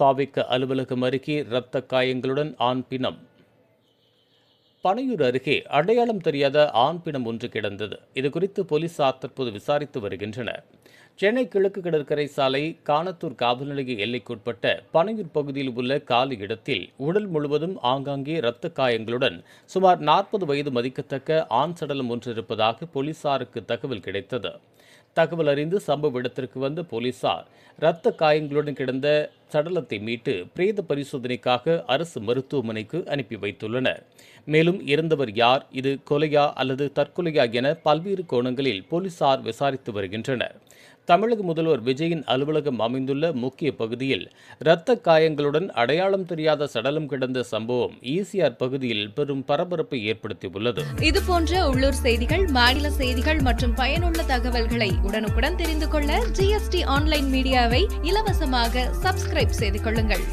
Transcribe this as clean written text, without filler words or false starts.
தாவிக்க அலுவலகம் அருகே இரத்த காயங்களுடன் ஆண் பிணம். பனையூர் அருகே அடையாளம் தெரியாத ஆண் பிணம் ஒன்று கிடந்தது. இதுகுறித்து போலீசார் தற்போது விசாரித்து வருகின்றனர். சென்னை கிழக்கு கடற்கரை சாலை கானத்தூர் காவல் நிலைய எல்லைக்குட்பட்ட பனையூர் பகுதியில் உள்ள காலி இடத்தில் உடல் முழுவதும் ஆங்காங்கே இரத்த காயங்களுடன் சுமார் 40 வயது மதிக்கத்தக்க ஆண் சடலம் ஒன்று இருப்பதாக போலீசாருக்கு தகவல் கிடைத்தது. தகவல் அறிந்து சம்பவ இடத்திற்கு வந்த போலீசார் இரத்த காயங்களுடன் கிடந்த சடலத்தை மீட்டு பிரேத பரிசோதனைக்காக அரசு மருத்துவமனைக்கு அனுப்பி வைத்துள்ளனர். மேலும் இறந்தவர் யார், இது கொலையா அல்லது தற்கொலையா என பல்வேறு கோணங்களில் போலீசார் விசாரித்து வருகின்றனர். தமிழக முதல்வர் விஜயின் அலுவலகம் அமைந்துள்ள முக்கிய பகுதியில் இரத்த காயங்களுடன் அடையாளம் தெரியாத சடலம் கிடந்த சம்பவம் ஈசிஆர் பகுதியில் பெரும் பரபரப்பை ஏற்படுத்தியுள்ளது. இதுபோன்ற உள்ளூர் செய்திகள், மாநில செய்திகள் மற்றும் பயனுள்ள தகவல்களை உடனுக்குடன் தெரிந்து கொள்ள GST ஆன்லைன் மீடியாவை இலவசமாக சப்ஸ்கிரைப் செய்து கொள்ளுங்கள்.